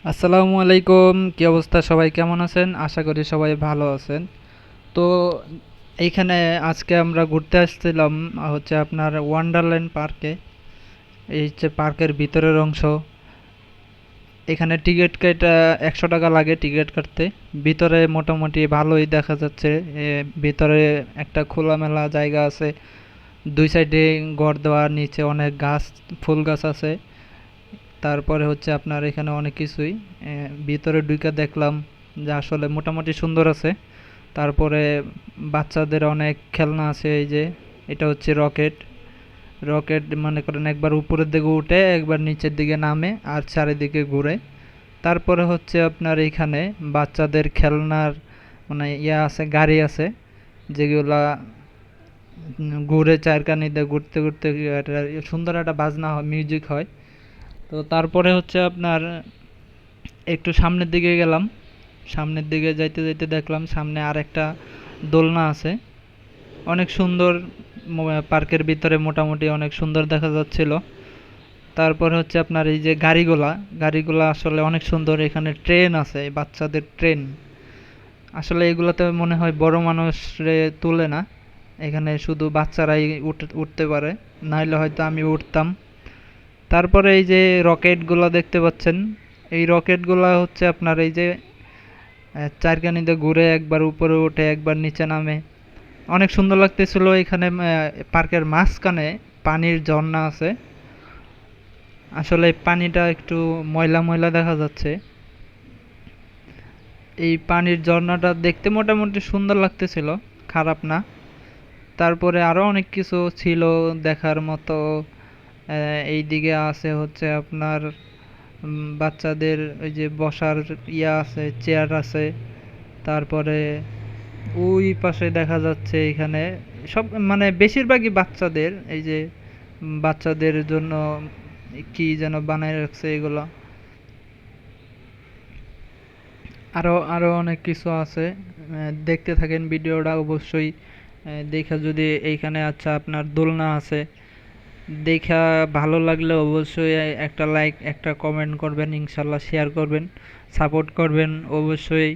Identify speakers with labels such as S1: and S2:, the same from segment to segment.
S1: আসসালামু আলাইকুম, কি অবস্থা? সবাই কেমন আছেন? আশা করি সবাই ভালো আছেন। তো এইখানে আজকে আমরা ঘুরতে আসছিলাম হচ্ছে আপনার ওয়ান্ডারল্যান্ড পার্কে। এই হচ্ছে পার্কের ভিতরের অংশ। এখানে টিকিট কেটে 100 টাকা লাগে টিকিট কাটতে। ভিতরে মোটামুটি ভালোই দেখা যাচ্ছে। ভিতরে একটা খোলামেলা জায়গা আছে, দুই সাইডে ঘর দেওয়া, নিচে অনেক গাছ, ফুল গাছ আছে। তারপরে হচ্ছে আপনার এখানে অনেক কিছুই ভিতরে ঢুকে দেখলাম যে আসলে মোটামুটি সুন্দর আছে। তারপরে বাচ্চাদের অনেক খেলনা আছে। এই যে এটা হচ্ছে রকেট। রকেট মনে করেন একবার উপরের দিকে উঠে একবার নিচের দিকে নামে আর চারিদিকে ঘুরে। তারপরে হচ্ছে আপনার এইখানে বাচ্চাদের খেলনার মানে ইয়া আছে, গাড়ি আছে যেগুলা ঘুরে চারকানিতে ঘুরতে ঘুরতে একটা সুন্দর একটা বাজনা হয়, মিউজিক হয়। তো তারপরে হচ্ছে আপনার একটু সামনের দিকে গেলাম। সামনের দিকে যাইতে যাইতে দেখলাম সামনে আর একটা দোলনা আছে, অনেক সুন্দর। পার্কের ভিতরে মোটামুটি অনেক সুন্দর দেখা যাচ্ছিল। তারপরে হচ্ছে আপনার এই যে গাড়িগুলা, গাড়িগুলা আসলে অনেক সুন্দর। এখানে ট্রেন আছে, বাচ্চাদের ট্রেন। আসলে এগুলোতে মনে হয় বড় মানুষরে তুলে না, এখানে শুধু বাচ্চারাই উঠতে পারে, নাইলে হয়তো আমি উঠতাম। তারপরে এই যে রকেটগুলো দেখতে পাচ্ছেন, এই রকেটগুলো হচ্ছে আপনার এই যে চারকানিতে ঘুরে একবার উপরে ওঠে একবার নিচে নামে, অনেক সুন্দর লাগতেছিল। এখানে পার্কের মাঝখানে পানির ঝর্ণা আছে। আসলে পানিটা একটু ময়লা ময়লা দেখা যাচ্ছে। এই পানির ঝর্ণাটা দেখতে মোটামুটি সুন্দর লাগতেছিল, খারাপ না। তারপরে আরো অনেক কিছু ছিল দেখার মতো। এইদিকে আছে হচ্ছে আপনার বাচ্চাদের ওই যে বসার ইয়া আছে, চেয়ার আছে। তারপরে ওই পাশে দেখা যাচ্ছে এখানে সব মানে বেশিরভাগই বাচ্চাদের, এই যে বাচ্চাদের জন্য কি যেন বানায় রাখছে এগুলো। আরো আরো অনেক কিছু আছে। দেখতে থাকেন ভিডিওটা অবশ্যই। দেখা যদি এইখানে আচ্ছা আপনার দোলনা আছে, দেখা ভালো লাগলে অবশ্যই একটা লাইক একটা কমেন্ট করবেন, ইনশাল্লাহ শেয়ার করবেন, সাপোর্ট করবেন অবশ্যই।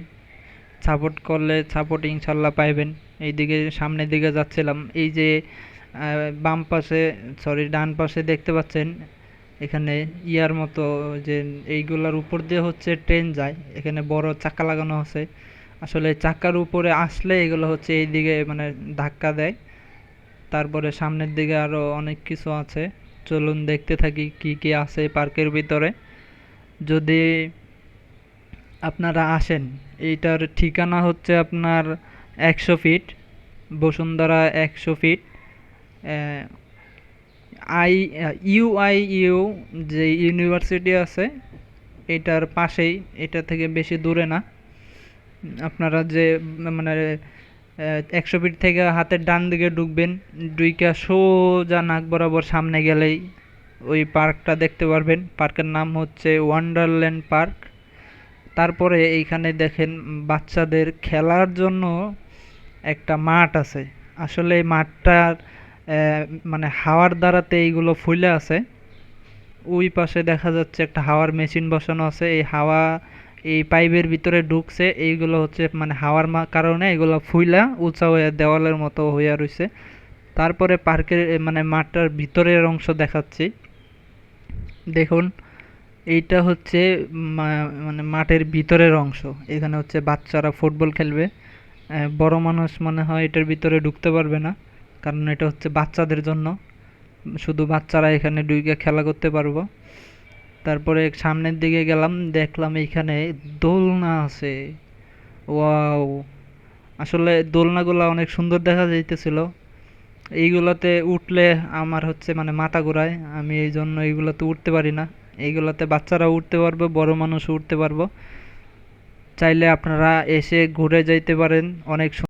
S1: সাপোর্ট করলে সাপোর্ট ইনশাল্লাহ পাইবেন। এইদিকে সামনের দিকে যাচ্ছিলাম, এই যে বাম পাশে, সরি ডান পাশে দেখতে পাচ্ছেন এখানে ইয়ার মতো, যে এইগুলার উপর দিয়ে হচ্ছে ট্রেন যায়, এখানে বড় চাকা লাগানো আছে। আসলে চাকার উপরে আসলে এগুলো হচ্ছে এইদিকে মানে ধাক্কা দেয়। তারপরে সামনের দিকে আরো অনেক কিছু আছে, চলুন দেখতে থাকি কি কি আছে পার্কের ভিতরে। যদি আপনারা আসেন, এইটার ঠিকানা হচ্ছে আপনার 100 feet, Bashundhara 100 feet. I UIU যে ইউনিভার্সিটি আছে এটার পাশেই, এটা থেকে বেশি দূরে না। আপনারা যে মানে 100 ফিট থেকে হাতের ডান দিকে ঢুকবেন, ঢুইকা সোজা নাক বরাবর সামনে গেলেই ওই পার্কটা দেখতে পারবেন। পার্কের নাম হচ্ছে ওয়ান্ডারল্যান্ড পার্ক। তারপরে এইখানে দেখেন বাচ্চাদের খেলার জন্য একটা মাঠ আছে। আসলে এই মাঠটার মানে হাওয়ার দ্বারাতে এইগুলো ফুলে আছে। ওই পাশে দেখা যাচ্ছে একটা হাওয়ার মেশিন বসানো আছে, এই হাওয়া এই পাইপের ভিতরে ঢুকছে, এইগুলো হচ্ছে মানে হাওয়ার কারণে এগুলো ফুইলা উঁচা হয়ে দেওয়ালের মতো হইয়া রইছে। তারপরে পার্কের মানে মাঠটার ভিতরের অংশ দেখাচ্ছি, দেখুন। এইটা হচ্ছে মানে মাঠের ভিতরের অংশ। এখানে হচ্ছে বাচ্চারা ফুটবল খেলবে। বড় মানুষ মনে হয় এটার ভিতরে ঢুকতে পারবে না, কারণ এটা হচ্ছে বাচ্চাদের জন্য। শুধু বাচ্চারা এখানে ঢুকে খেলা করতে পারবো। তারপরে সামনের দিকে গেলাম, দেখলাম এইখানে দোলনা আছে। ওয়াও! আসলে দোলনাগুলো অনেক সুন্দর দেখা যাইতেছিল। এইগুলাতে উঠলে আমার হচ্ছে মানে মাথা ঘুরায়, আমি এই জন্য এইগুলাতে উঠতে পারি না। এইগুলাতে বাচ্চারা উঠতে পারবে, বড় মানুষও উঠতে পারবো। চাইলে আপনারা এসে ঘুরে যাইতে পারেন, অনেক